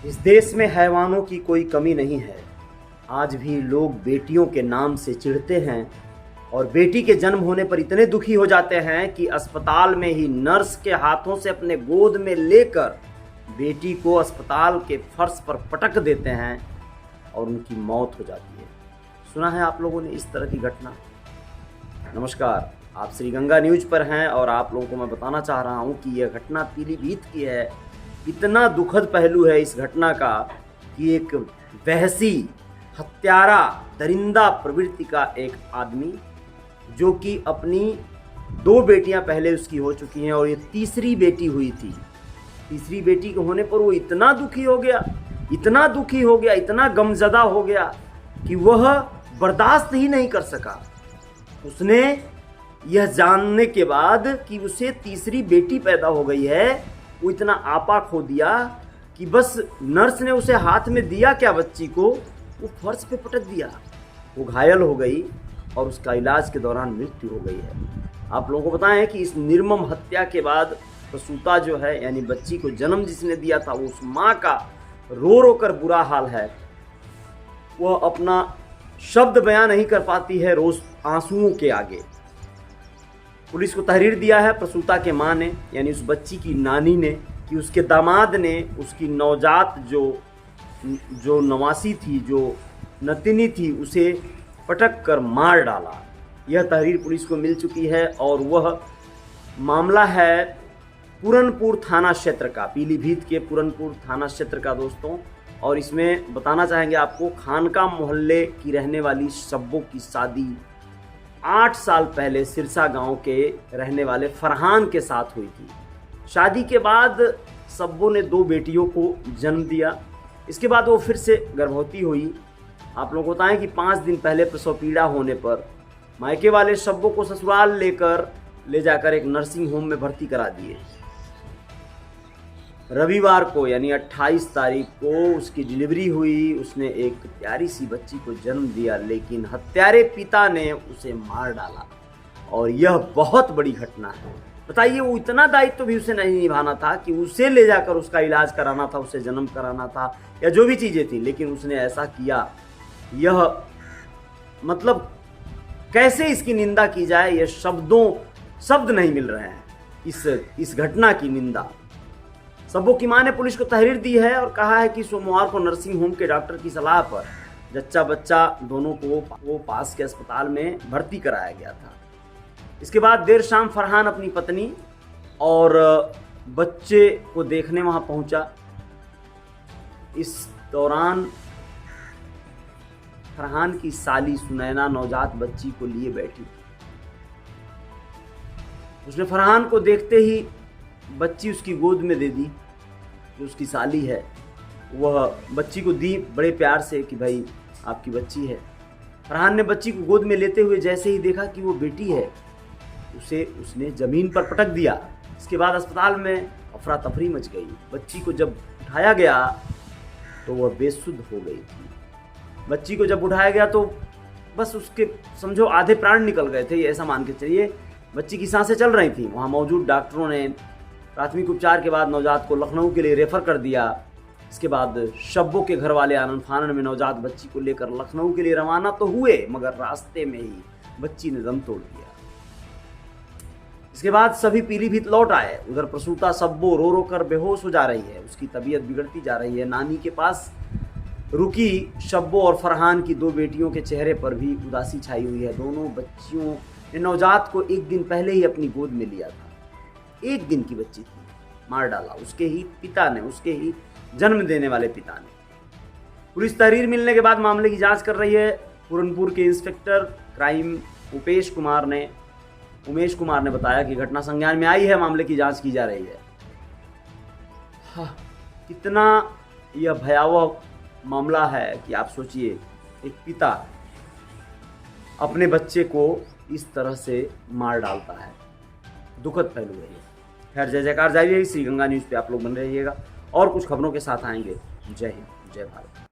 इस देश में हैवानों की कोई कमी नहीं है। आज भी लोग बेटियों के नाम से चिढ़ते हैं और बेटी के जन्म होने पर इतने दुखी हो जाते हैं कि अस्पताल में ही नर्स के हाथों से अपने गोद में लेकर बेटी को अस्पताल के फर्श पर पटक देते हैं और उनकी मौत हो जाती है। सुना है आप लोगों ने इस तरह की घटना? नमस्कार, आप श्री गंगा न्यूज पर हैं और आप लोगों को मैं बताना चाह रहा हूं कि यह घटना पीलीभीत की है। इतना दुखद पहलू है इस घटना का कि एक वहशी, हत्यारा, दरिंदा प्रवृत्ति का एक आदमी, जो कि अपनी 2 बेटियां पहले उसकी हो चुकी हैं और ये तीसरी बेटी हुई थी। तीसरी बेटी के होने पर वो इतना दुखी हो गया, इतना दुखी हो गया, इतना गमज़दा हो गया कि वह बर्दाश्त ही नहीं कर सका। उसने यह जानने के बाद कि उसे तीसरी बेटी पैदा हो गई है, वो इतना आपा खो दिया कि बस नर्स ने उसे हाथ में दिया क्या बच्ची को, वो फर्श पे पटक दिया। वो घायल हो गई और उसका इलाज के दौरान मृत्यु हो गई है। आप लोगों को बताएं कि इस निर्मम हत्या के बाद प्रसूता जो है, यानी बच्ची को जन्म जिसने दिया था, वो उस माँ का रो रो कर बुरा हाल है। वह अपना शब्द बयां नहीं कर पाती है रोज आंसुओं के आगे। पुलिस को तहरीर दिया है प्रसूता के मां ने, यानी उस बच्ची की नानी ने, कि उसके दामाद ने उसकी नवजात जो नवासी थी, जो नतिनी थी, उसे पटक कर मार डाला। यह तहरीर पुलिस को मिल चुकी है और वह मामला है पूरनपुर थाना क्षेत्र का, पीलीभीत के पूरनपुर थाना क्षेत्र का दोस्तों। और इसमें बताना चाहेंगे आपको, खानका मोहल्ले की रहने वाली शब्बों की शादी 8 साल पहले सिरसा गांव के रहने वाले फरहान के साथ हुई थी। शादी के बाद शब्बों ने 2 बेटियों को जन्म दिया। इसके बाद वो फिर से गर्भवती हुई। आप लोग बताएं कि 5 दिन पहले प्रसव पीड़ा होने पर मायके वाले शब्बों को ससुराल ले जाकर एक नर्सिंग होम में भर्ती करा दिए। रविवार को यानी 28 तारीख को उसकी डिलीवरी हुई। उसने एक प्यारी सी बच्ची को जन्म दिया, लेकिन हत्यारे पिता ने उसे मार डाला और यह बहुत बड़ी घटना है। बताइए, वो इतना दायित्व भी उसे नहीं निभाना था कि उसे ले जाकर उसका इलाज कराना था, उसे जन्म कराना था या जो भी चीज़ें थी, लेकिन उसने ऐसा किया। यह मतलब कैसे इसकी निंदा की जाए, यह शब्द नहीं मिल रहे हैं इस घटना की निंदा। शब्बों की मां ने पुलिस को तहरीर दी है और कहा है कि सोमवार को नर्सिंग होम के डॉक्टर की सलाह पर जच्चा बच्चा दोनों को वो पास के अस्पताल में भर्ती कराया गया था। इसके बाद देर शाम फरहान अपनी पत्नी और बच्चे को देखने वहां पहुंचा। इस दौरान फरहान की साली सुनैना नवजात बच्ची को लिए बैठी। उसने फरहान को देखते ही बच्ची उसकी गोद में दे दी। जो उसकी साली है वह बच्ची को दी बड़े प्यार से कि भाई आपकी बच्ची है। फरहान ने बच्ची को गोद में लेते हुए जैसे ही देखा कि वो बेटी है, उसने ज़मीन पर पटक दिया। इसके बाद अस्पताल में अफरा तफरी मच गई। बच्ची को जब उठाया गया तो वह बेसुध हो गई थी। बच्ची को जब उठाया गया तो बस उसके समझो आधे प्राण निकल गए थे, ये ऐसा मान के चलिए। बच्ची की सांसें चल रही थी। वहाँ मौजूद डॉक्टरों ने प्राथमिक उपचार के बाद नवजात को लखनऊ के लिए रेफर कर दिया। इसके बाद शब्बों के घर वाले आनन फानन में नवजात बच्ची को लेकर लखनऊ के लिए रवाना तो हुए, मगर रास्ते में ही बच्ची ने दम तोड़ दिया। इसके बाद सभी पीलीभीत लौट आए। उधर प्रसूता शब्बो रो रो कर बेहोश हो जा रही है, उसकी तबीयत बिगड़ती जा रही है। नानी के पास रुकी शब्बो और फरहान की 2 बेटियों के चेहरे पर भी उदासी छाई हुई है। दोनों बच्चियों ने नवजात को 1 दिन पहले ही अपनी गोद में लिया था। 1 दिन की बच्ची थी, मार डाला उसके ही पिता ने, उसके ही जन्म देने वाले पिता ने। पुलिस तहरीर मिलने के बाद मामले की जांच कर रही है। पूरनपुर के इंस्पेक्टर क्राइम उमेश कुमार ने बताया कि घटना संज्ञान में आई है, मामले की जांच की जा रही है। कितना यह भयावह मामला है कि आप सोचिए, एक पिता अपने बच्चे को इस तरह से मार डालता है। दुखद पहलू है ये। खैर, जय जयकार जारी रही। श्री गंगा न्यूज़ पे आप लोग बने रहिएगा और कुछ खबरों के साथ आएंगे। जय हिंद, जय भारत।